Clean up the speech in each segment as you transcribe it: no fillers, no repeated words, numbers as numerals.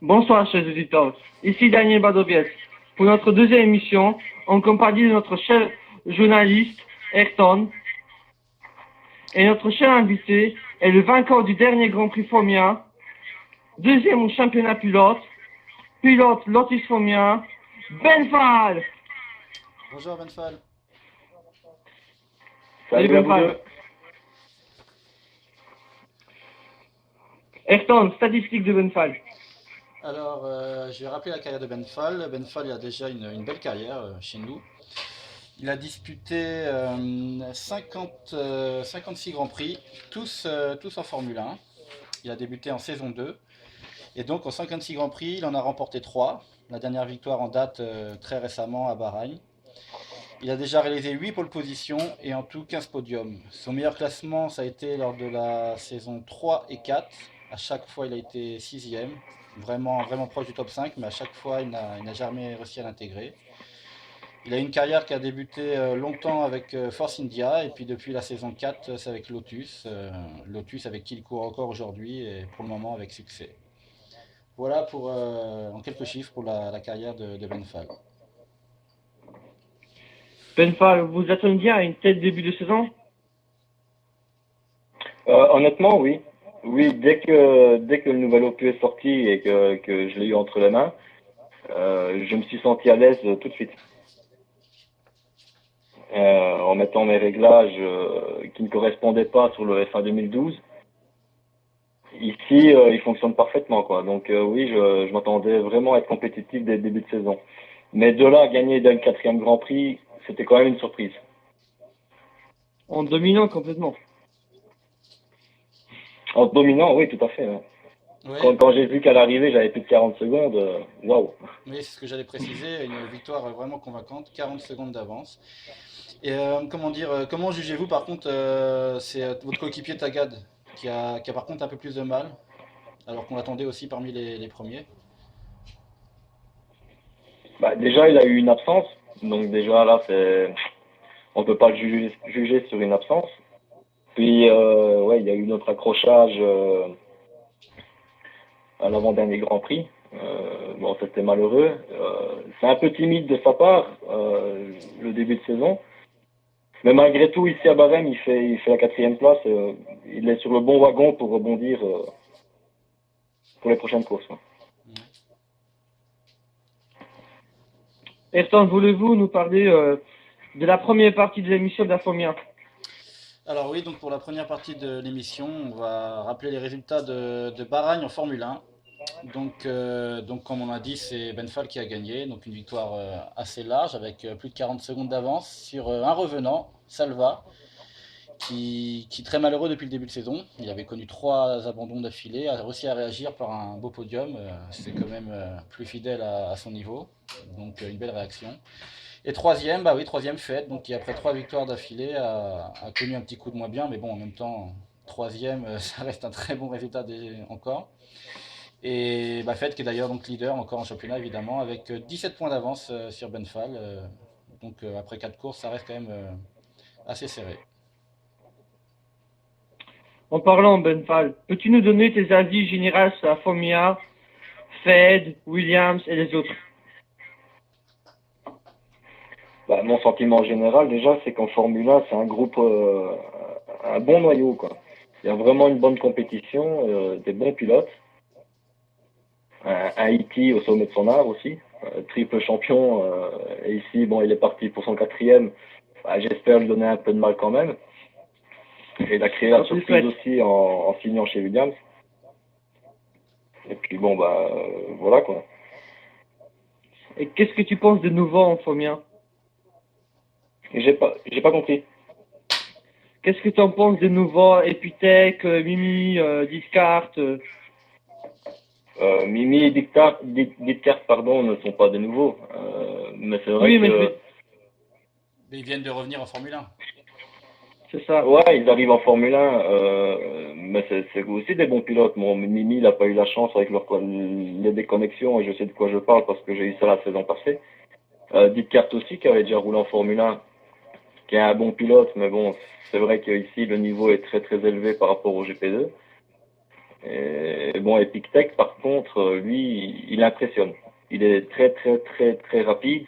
Bonsoir chers auditeurs, ici Daniel Badovies pour notre deuxième émission en compagnie de notre cher journaliste Ayrton. Et notre cher invité est le vainqueur du dernier Grand Prix Formula, deuxième au championnat pilote Lotus Formula, Ben Fall. Bonjour Ben Fall. Salut Ben Fall. Ayrton, statistiques de Ben Fall. Alors, je vais rappeler la carrière de Ben Fall. Ben Fall, il a déjà une belle carrière chez nous. Il a disputé 56 Grands Prix, tous en Formule 1. Il a débuté en saison 2. Et donc, en 56 Grands Prix, il en a remporté 3. La dernière victoire en date très récemment à Bahreïn. Il a déjà réalisé 8 pole positions et en tout 15 podiums. Son meilleur classement, ça a été lors de la saison 3 et 4. À chaque fois, il a été 6e, vraiment proche du top 5, mais à chaque fois, il n'a jamais réussi à l'intégrer. Il a une carrière qui a débuté longtemps avec Force India, et puis depuis la saison 4, c'est avec Lotus. Lotus avec qui il court encore aujourd'hui, et pour le moment avec succès. Voilà pour, en quelques chiffres pour la carrière de Ben Fall. Ben Fall, vous attendiez à une telle début de saison? Honnêtement, oui. Oui, dès que le nouvel opus est sorti et que je l'ai eu entre les mains, je me suis senti à l'aise tout de suite. En mettant mes réglages qui ne correspondaient pas sur le F1 2012. Ici, il fonctionne parfaitement, quoi. Donc oui, je m'attendais vraiment à être compétitif dès le début de saison. Mais de là à gagner dès le quatrième Grand Prix, c'était quand même une surprise. En dominant complètement. En dominant, oui, tout à fait. Ouais. Ouais, Quand j'ai vu qu'à l'arrivée, j'avais plus de 40 secondes, waouh. oui, c'est ce que j'allais préciser, une victoire vraiment convaincante, 40 secondes d'avance. Et comment dire, comment jugez-vous par contre, c'est votre coéquipier Tagad qui a par contre un peu plus de mal, alors qu'on l'attendait aussi parmi les premiers. Bah, déjà, il a eu une absence. Donc déjà, là, on peut pas le juger sur une absence. Puis, ouais, il y a eu notre accrochage à l'avant-dernier Grand Prix. Bon, c'était malheureux. C'est un peu timide de sa part, le début de saison. Mais malgré tout, ici à Bahreïn, il fait la quatrième place. Il est sur le bon wagon pour rebondir pour les prochaines courses. Hein. Ayrton, voulez-vous nous parler de la première partie de l'émission de la Formule 1? Alors oui, donc pour la première partie de l'émission, on va rappeler les résultats de Bahreïn en Formule 1. Donc comme on l'a dit, c'est Ben Fall qui a gagné, donc une victoire assez large avec plus de 40 secondes d'avance sur un revenant, Salva, qui est très malheureux depuis le début de saison. Il avait connu 3 abandons d'affilée, a réussi à réagir par un beau podium. C'est quand même plus fidèle à son niveau, donc une belle réaction. Et troisième, bah oui, troisième Fed, donc qui après 3 victoires d'affilée a connu un petit coup de moins bien, mais bon, en même temps, troisième, ça reste un très bon résultat encore. Et bah, Fed qui est d'ailleurs donc leader encore en championnat évidemment, avec 17 points d'avance sur Ben Fall. Donc après 4 courses, ça reste quand même assez serré. En parlant, Ben Fall, peux-tu nous donner tes avis généraux sur la Formule 1, Fed, Williams et les autres? Bah, mon sentiment général, déjà, c'est qu'en Formule 1, c'est un groupe, un bon noyau, quoi. Il y a vraiment une bonne compétition, des bons pilotes. Un E.T. au sommet de son art aussi, triple champion. Et ici, bon, il est parti pour son quatrième. Bah, j'espère lui donner un peu de mal quand même. Et il a créé la surprise aussi en signant chez Williams. Et puis bon, bah voilà quoi. Et qu'est-ce que tu penses de nouveau en Formule 1? J'ai pas compris. Qu'est-ce que tu en penses de nouveau Epitech, Mimi, Discard Mimi et Dictart, pardon, ne sont pas des nouveaux. Mais c'est vrai Oui, que mais Mais ils viennent de revenir en Formule 1. C'est ça. Ouais, ils arrivent en Formule 1, mais c'est aussi des bons pilotes. Mon Mimi, il n'a pas eu la chance avec les déconnexions, et je sais de quoi je parle parce que j'ai eu ça la saison passée. Dick aussi, qui avait déjà roulé en Formule 1, qui est un bon pilote, mais bon, c'est vrai qu'ici, le niveau est très très élevé par rapport au GP2. Et bon, Epic Tech, par contre, lui, il impressionne. Il est très très très très rapide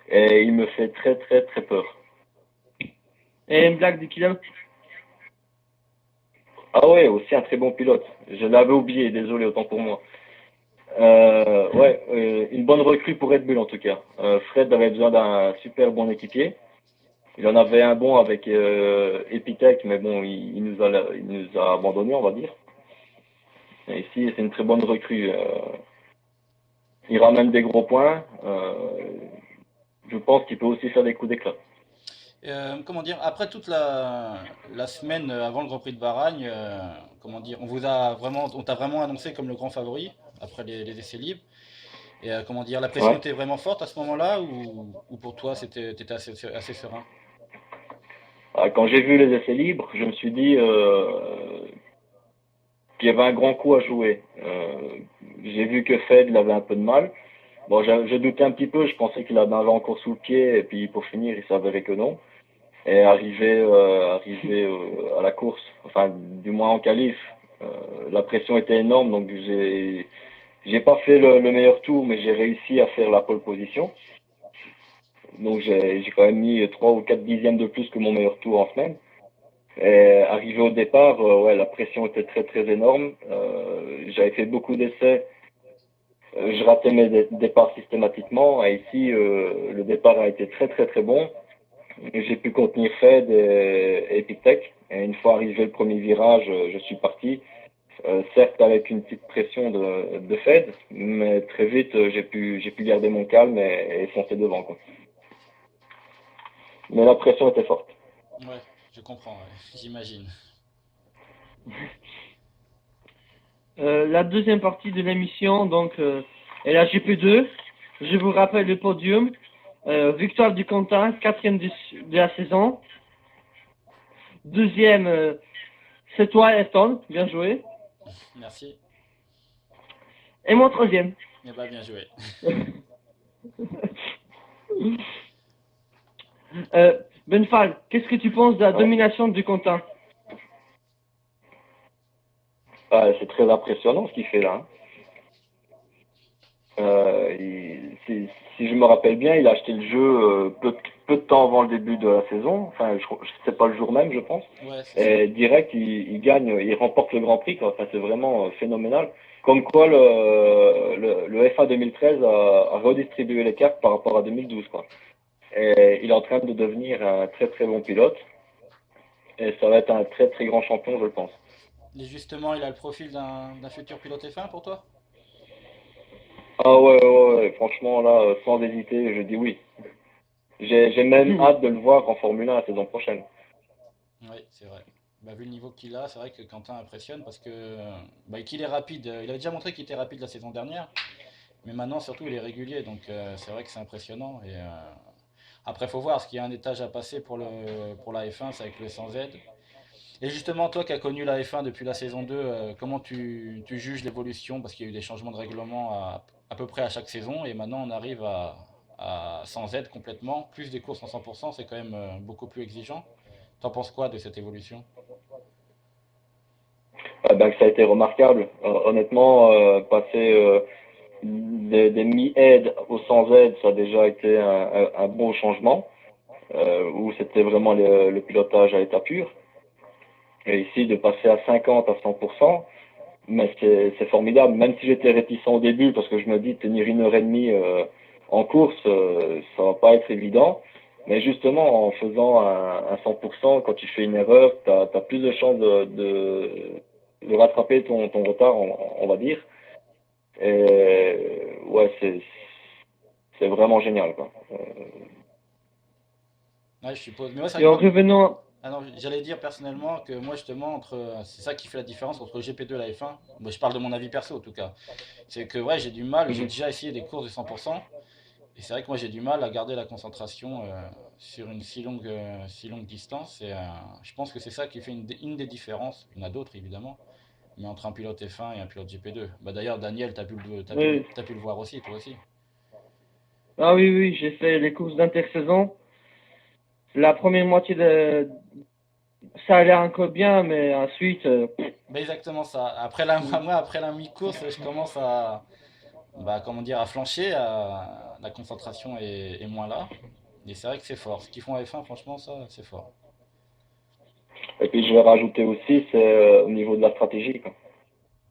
et il me fait très très très peur. Et une blague de Kylian. Ah ouais, aussi un très bon pilote. Je l'avais oublié, désolé, autant pour moi. Une bonne recrue pour Red Bull en tout cas. Fred avait besoin d'un super bon équipier. Il en avait un bon avec Epitech, mais bon, il nous a abandonnés, on va dire. Et ici, c'est une très bonne recrue. Il ramène des gros points. Je pense qu'il peut aussi faire des coups d'éclat. Comment dire, après toute la semaine avant le Grand Prix de Baragne, comment dire, on t'a vraiment annoncé comme le grand favori après les essais libres. Et comment dire, la pression Ouais. était vraiment forte à ce moment-là ou pour toi t'étais assez serein? Quand j'ai vu les essais libres, je me suis dit qu'il y avait un grand coup à jouer. J'ai vu que Fed il avait un peu de mal. Bon, je doutais un petit peu, je pensais qu'il en avait encore sous le pied, et puis pour finir, il s'avérait que non. Et arrivé à la course, enfin du moins en qualif, la pression était énorme, donc j'ai pas fait le meilleur tour, mais j'ai réussi à faire la pole position. Donc j'ai quand même mis 3 ou 4 dixièmes de plus que mon meilleur tour en semaine. Et arrivé au départ, ouais, la pression était très très énorme. J'avais fait beaucoup d'essais. Je ratais mes départs systématiquement. Et ici, le départ a été très très très bon. J'ai pu contenir Fed et Epitech. Et une fois arrivé le premier virage, je suis parti. Certes avec une petite pression de Fed, mais très vite j'ai pu garder mon calme et foncer devant, quoi. Mais la pression était forte. Ouais, je comprends, ouais, j'imagine. La deuxième partie de l'émission, donc, est la GP2. Je vous rappelle le podium. Victoire du Quentin, quatrième de la saison. Deuxième, c'est toi, Ayrton. Bien joué. Merci. Et mon troisième. Eh ben, bien joué. Benfal, qu'est-ce que tu penses de la Ouais. domination du Quentin? C'est très impressionnant ce qu'il fait là, hein. Si je me rappelle bien, il a acheté le jeu peu de temps avant le début de la saison. Enfin, c'est pas le jour même, je pense. Ouais, c'est ça. Et direct, il gagne, il remporte le Grand Prix, quoi. Enfin, c'est vraiment phénoménal. Comme quoi, le FA 2013 a redistribué les cartes par rapport à 2012, quoi. Et il est en train de devenir un très très bon pilote. Et ça va être un très très grand champion, je pense. Et justement, il a le profil d'un futur pilote F1 pour toi? Ah ouais, franchement, là, sans hésiter, je dis oui. J'ai même hâte de le voir en Formule 1 la saison prochaine. Oui, c'est vrai. Bah, vu le niveau qu'il a, c'est vrai que Quentin impressionne parce que bah, qu'il est rapide. Il avait déjà montré qu'il était rapide la saison dernière, mais maintenant surtout il est régulier, donc c'est vrai que c'est impressionnant. Et après, faut voir, parce qu'il y a un étage à passer pour la F1, c'est avec le 100Z. Et justement, toi qui as connu la F1 depuis la saison 2, comment tu juges l'évolution? Parce qu'il y a eu des changements de règlement à peu près à chaque saison, et maintenant on arrive à 100Z complètement, plus des courses en 100%, c'est quand même beaucoup plus exigeant. T'en penses quoi de cette évolution? Ben, que ça a été remarquable. Honnêtement, passer des mi-aides au sans aide, ça a déjà été un bon changement, où c'était vraiment le pilotage à l'état pur. Et ici, de passer à 50 à 100%, mais c'est formidable. Même si j'étais réticent au début, parce que je me dis, tenir une heure et demie en course, ça va pas être évident. Mais justement, en faisant un 100%, quand tu fais une erreur, tu as plus de chances de rattraper ton retard, on va dire. Et ouais, c'est vraiment génial, quoi. Ouais, je suppose. Mais ouais, c'est vrai Et que en moi, revenant, ah non, j'allais dire personnellement que moi justement, c'est ça qui fait la différence entre le GP2 et la F1. Moi, je parle de mon avis perso en tout cas. C'est que ouais, j'ai du mal, j'ai Mhm. déjà essayé des courses de 100%. Et c'est vrai que moi j'ai du mal à garder la concentration sur une si longue distance. Et je pense que c'est ça qui fait une des différences, il y en a d'autres évidemment, mais entre un pilote F1 et un pilote GP2. Bah, d'ailleurs, Daniel, Oui. t'as pu le voir aussi, toi aussi. Ah oui, oui, j'ai fait les courses d'intersaison. La première moitié de, ça allait encore bien, mais ensuite, Bah, exactement ça. Moi, après la mi-course, je commence bah, comment dire, à flancher, la concentration est moins là. Et c'est vrai que c'est fort. Ce qu'ils font à F1, franchement, ça, c'est fort. Et puis je vais rajouter aussi, c'est au niveau de la stratégie, quoi.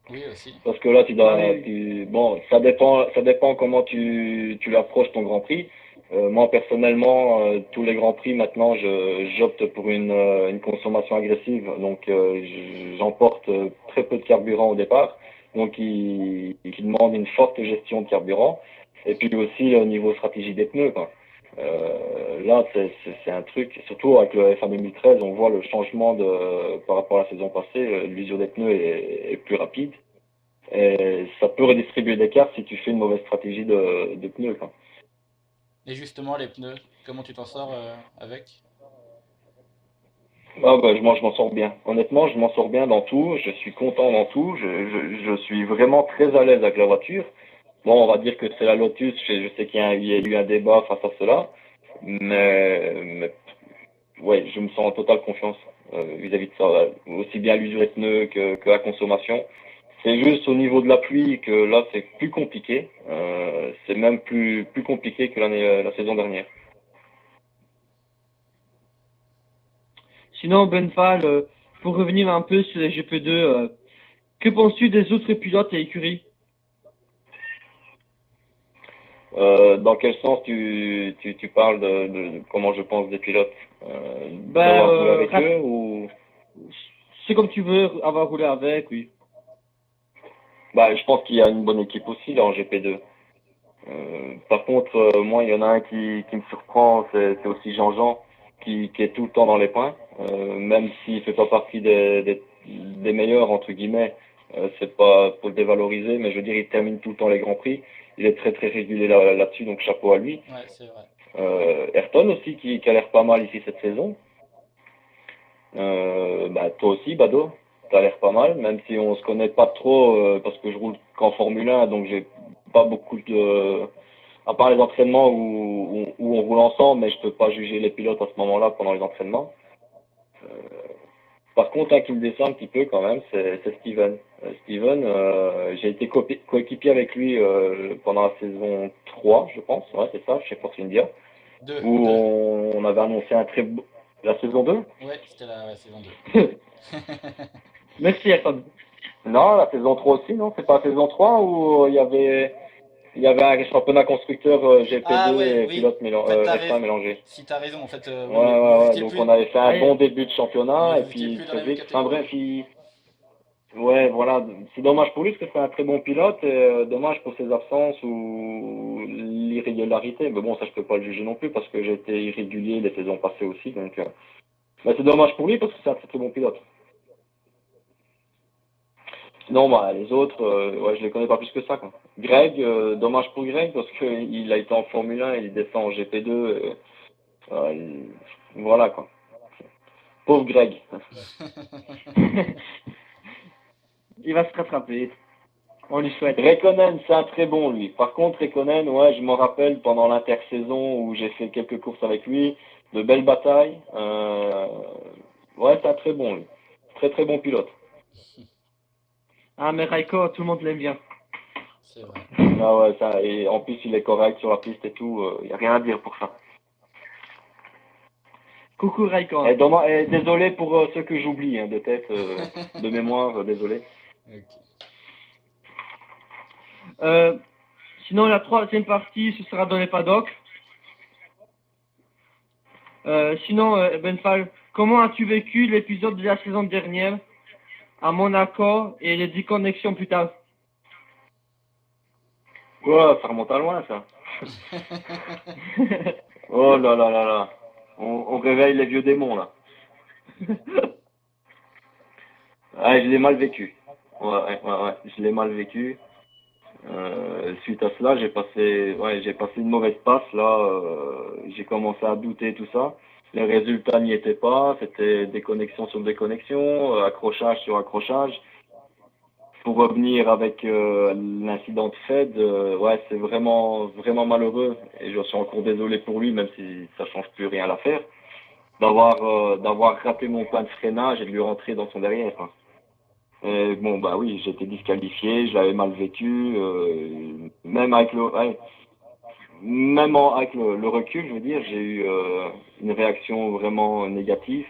Oui, aussi. Parce que là, ah oui, oui. bon, ça dépend comment tu l'approches ton Grand Prix. Moi, personnellement, tous les Grands Prix, maintenant, j'opte pour une consommation agressive. Donc, j'emporte très peu de carburant au départ. Donc, qui demande une forte gestion de carburant. Et puis aussi, au niveau stratégie des pneus, quoi. Là, c'est un truc, surtout avec le F1 2013, on voit le changement par rapport à la saison passée. L'usure des pneus est plus rapide. Et ça peut redistribuer des cartes si tu fais une mauvaise stratégie de pneus, quoi. Et justement, les pneus, comment tu t'en sors avec? Ah bah, je m'en sors bien. Honnêtement, je m'en sors bien dans tout. Je suis content dans tout. Je suis vraiment très à l'aise avec la voiture. Bon, on va dire que c'est la Lotus. Je sais il y a eu un débat face à cela. Mais ouais, je me sens en totale confiance vis-à-vis de ça. Ouais. Aussi bien l'usure des pneus que la consommation. C'est juste au niveau de la pluie que là, c'est plus compliqué. C'est même plus compliqué que la saison dernière. Sinon, Benfal, pour revenir un peu sur les GP2, que penses-tu des autres pilotes et écuries? Dans quel sens tu parles de comment je pense des pilotes Ben, d'avoir roulé avec eux ou c'est comme tu veux, avoir roulé avec, oui. bah je pense qu'il y a une bonne équipe aussi là en GP2. Par contre, moi il y en a un qui me surprend, c'est aussi Jean-Jean qui est tout le temps dans les points, même s'il fait pas partie des meilleurs entre guillemets. C'est pas pour le dévaloriser, mais je veux dire il termine tout le temps les grands prix. Il est très régulier là-dessus, donc chapeau à lui. Ouais, c'est vrai. Ayrton aussi qui a l'air pas mal ici cette saison. Bah, toi aussi, Bado, t'as l'air pas mal, même si on se connaît pas trop, parce que je roule qu'en Formule 1, donc j'ai pas beaucoup de... À part les entraînements où on roule ensemble, mais je peux pas juger les pilotes à ce moment-là pendant les entraînements. Par contre, un qui me descend un petit peu quand même, c'est Steven. Steven, j'ai été coéquipier avec lui pendant la saison 3, je pense, ouais, c'est ça, chez Force India, Deux, où deux. on avait annoncé un très beau... La saison 2. Ouais, c'était la ouais, saison 2. Merci, Ayrton. Non, la saison 3 aussi, non? C'est pas la saison 3 où il y avait un championnat constructeur Ah GP2 ouais, et oui. pilote En fait, F1 mélangé. si t'as raison, en fait, Ouais, oui, mais vous ouais, ouais. étiez Donc plus, on avait fait un Allez, bon début de mais championnat et vous étiez puis plus dans très la même vite. Enfin bref, catégorie. ouais, voilà. C'est dommage pour lui parce que c'est un très bon pilote et dommage pour ses absences ou l'irrégularité. Mais bon, ça je peux pas le juger non plus parce que j'ai été irrégulier les saisons passées aussi. Donc, mais c'est dommage pour lui parce que c'est un très bon pilote. Non, bah, les autres, ouais, je les connais pas plus que ça, quoi. Greg, dommage pour Greg parce que il a été en Formule 1, il descend en GP2, voilà, quoi. Pauvre Greg. il va se rattraper. On lui souhaite. Reconen, c'est un très bon, lui. Par contre, Reconen, ouais, je m'en rappelle pendant l'intersaison où j'ai fait quelques courses avec lui, de belles batailles. Ouais, c'est un très bon, lui. Très bon pilote. Ah, mais Raiko, tout le monde l'aime bien. C'est vrai. Ah ouais, ça, et en plus, il est correct sur la piste et tout, il y a rien à dire pour ça. Coucou Et, Raiko. désolé pour ceux que j'oublie, hein, de tête, de mémoire, désolé. Ok. Euh, sinon, la troisième partie, ce sera dans les paddocks. Sinon, Benfal, comment as-tu vécu l'épisode de la saison dernière à Monaco et les 10 connexions plus tard? Ouais, ça remonte à loin, ça. Oh là là là là. On réveille les vieux démons, là. Ah, je l'ai mal vécu. Ouais, je l'ai mal vécu. Suite à cela, j'ai passé une mauvaise passe. Là, j'ai commencé à douter tout ça. Les résultats n'y étaient pas. C'était déconnexion sur déconnexion, accrochage sur accrochage. Pour revenir avec l'incident de Fed, ouais, c'est vraiment vraiment malheureux. Et je suis encore désolé pour lui, même si ça change plus rien à l'affaire, d'avoir raté mon point de freinage et de lui rentrer dans son derrière, hein. Et bon, bah oui, j'ai été disqualifié, je l'avais mal vécu, même avec le recul, je veux dire, j'ai eu une réaction vraiment négative.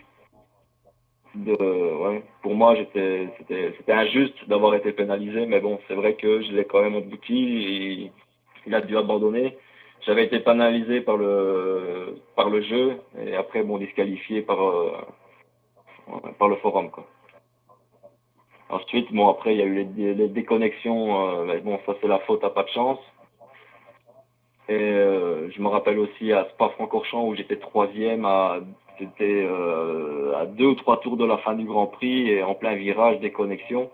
Ouais, pour moi, c'était injuste d'avoir été pénalisé, mais bon, c'est vrai que je l'ai quand même embouti et il a dû abandonner. J'avais été pénalisé par le jeu et après, bon, disqualifié par le forum, quoi. Ensuite, bon, après, il y a eu les déconnexions. Mais bon, ça, c'est la faute à pas de chance. Et je me rappelle aussi à Spa-Francorchamps où j'étais troisième à 2 ou 3 tours de la fin du Grand Prix et en plein virage, déconnexion.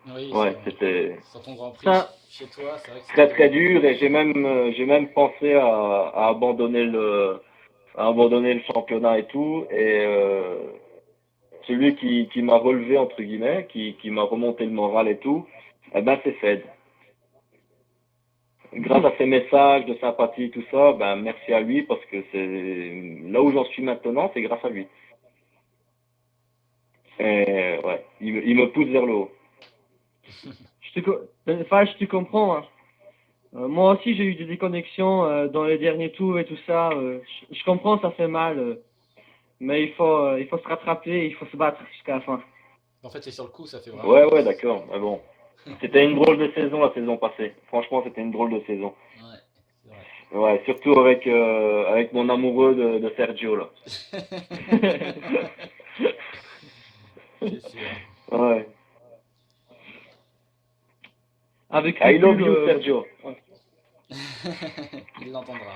Oui, Ouais, c'était sur ton Grand Prix Ça, chez toi, c'est vrai que très c'était. très dur et j'ai même pensé à abandonner le championnat et tout. Et celui qui m'a relevé entre guillemets, qui m'a remonté le moral et tout, eh ben c'est Fed. Grâce à ses messages de sympathie, tout ça, ben merci à lui parce que c'est là où j'en suis maintenant, c'est grâce à lui. Et ouais, il me pousse vers le haut. Enfin, je te comprends, hein. Moi aussi, j'ai eu des déconnexions dans les derniers tours et tout ça. Je comprends, ça fait mal, mais il faut se rattraper, il faut se battre jusqu'à la fin. En fait, c'est sur le coup, ça fait vraiment Ouais, mal. ouais, d'accord. Mais bon, c'était une drôle de saison la saison passée. Franchement, c'était une drôle de saison. Ouais, c'est vrai. Ouais, surtout avec mon amoureux de Sergio là. C'est sûr. Ouais. Avec I love recul, you, Sergio. Il l'entendra.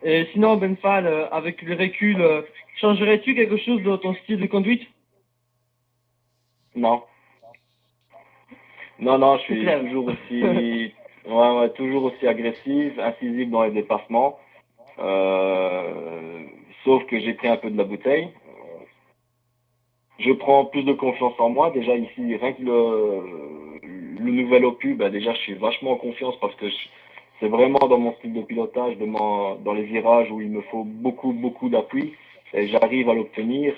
et sinon, Benfal, avec le recul, changerais-tu quelque chose dans ton style de conduite? Non. Non, non, je C'est suis clair. toujours aussi, ouais, toujours aussi agressif, incisif dans les dépassements. Euh, Sauf que j'ai pris un peu de la bouteille. Je prends plus de confiance en moi. Déjà ici, rien que le nouvel opus, bah déjà je suis vachement en confiance parce que c'est vraiment dans mon style de pilotage, dans les virages où il me faut beaucoup, beaucoup d'appui et j'arrive à l'obtenir.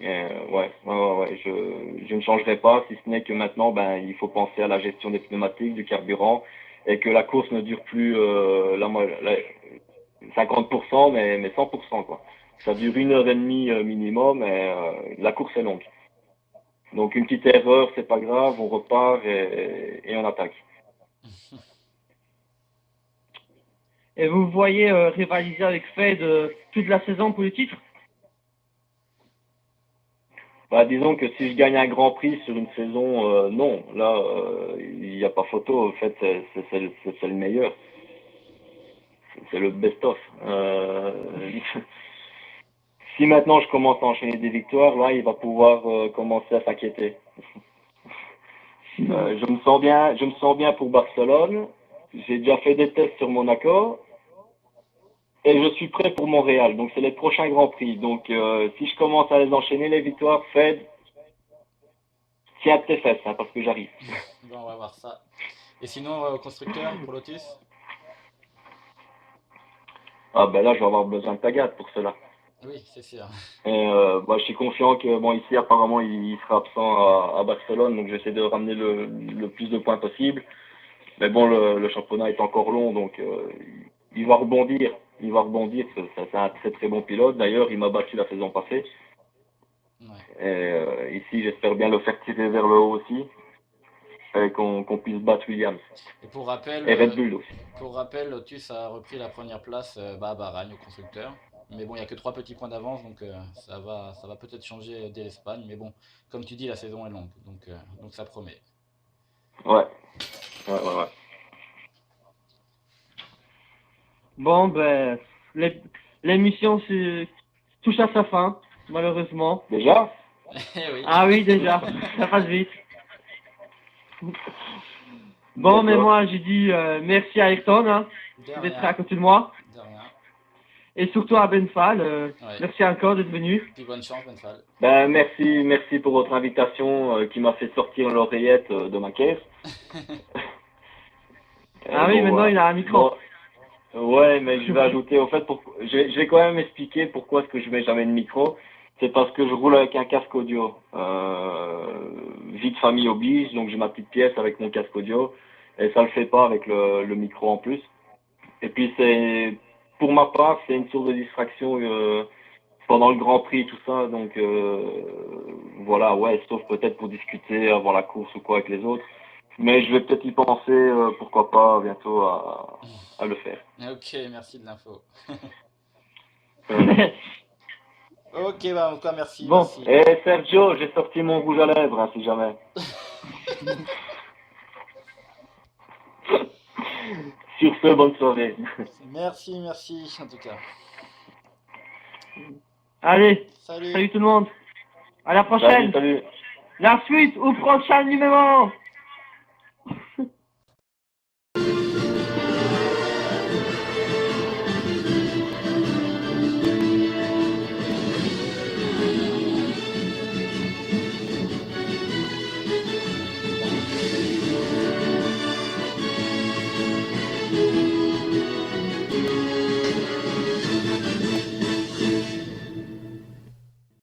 Ouais, je ne changerai pas, si ce n'est que maintenant, ben, il faut penser à la gestion des pneumatiques, du carburant, et que la course ne dure plus 50%, mais 100%, quoi. Ça dure 1 heure et demie minimum, et la course est longue. Donc une petite erreur, c'est pas grave, on repart et on attaque. Et vous voyez rivaliser avec Fed toute la saison pour le titre? Bah, disons que si je gagne un Grand Prix sur une saison, non. Là, il n'y a pas photo. En fait, c'est le meilleur. C'est le best-of. Si maintenant je commence à enchaîner des victoires, là, il va pouvoir commencer à s'inquiéter. Je me sens bien pour Barcelone. J'ai déjà fait des tests sur Monaco et je suis prêt pour Montréal. Donc c'est les prochains Grands Prix. Donc si je commence à les enchaîner les victoires, Fed, tiens tes fesses, hein, parce que j'arrive. Bon, on va voir ça. Et sinon, au constructeur pour Lotus? Ah ben là, je vais avoir besoin de Tagat pour cela. Oui, c'est sûr. Et bah, je suis confiant que bon ici apparemment il sera absent à Barcelone, donc j'essaie de ramener le plus de points possible. Mais bon, le championnat est encore long, donc il va rebondir. Il va rebondir. C'est un très très bon pilote. D'ailleurs, il m'a battu la saison passée. Ouais. Et ici, j'espère bien le faire tirer vers le haut aussi, et qu'on puisse battre Williams Et pour rappel, et Red Bull aussi. Lotus a repris la première place à Bahreïn au constructeur. Mais bon, il n'y a que 3 petits points d'avance, donc ça va peut-être changer dès l'Espagne. Mais bon, comme tu dis, la saison est longue, donc ça promet. Ouais, ouais. Bon, ben, l'é- l'émission touche à sa fin, malheureusement. Déjà? Eh oui. Ah oui, déjà, ça passe vite. Bon, mais D'accord. moi, j'ai dit merci à Ayrton hein, De d'être rien. à côté de moi. De rien. Et surtout à Benfal. Ouais. Merci encore d'être venu. Puis bonne chance, Benfal. Ben, merci pour votre invitation qui m'a fait sortir l'oreillette de ma caisse. Ah oui, Bon, maintenant, voilà. il a un micro. Bon, ouais, mais je vais ajouter, au fait, je vais quand même expliquer pourquoi est-ce que je mets jamais de micro. C'est parce que je roule avec un casque audio. Vie de famille oblige, donc j'ai ma petite pièce avec mon casque audio. Et ça le fait pas avec le micro en plus. Et puis pour ma part, c'est une source de distraction pendant le Grand Prix, tout ça. Donc voilà, ouais, sauf peut-être pour discuter avant la course ou quoi avec les autres. Mais je vais peut-être y penser, pourquoi pas, bientôt à le faire. Ok, merci de l'info. Euh, Ok, bah en tout cas, merci, Bon. merci. Et Sergio, j'ai sorti mon rouge à lèvres, hein, si jamais. Sur ce, bonne soirée. Merci, merci en tout cas. Allez, Salut. salut tout le monde. À la Salut, prochaine. salut. La suite au prochain numéro.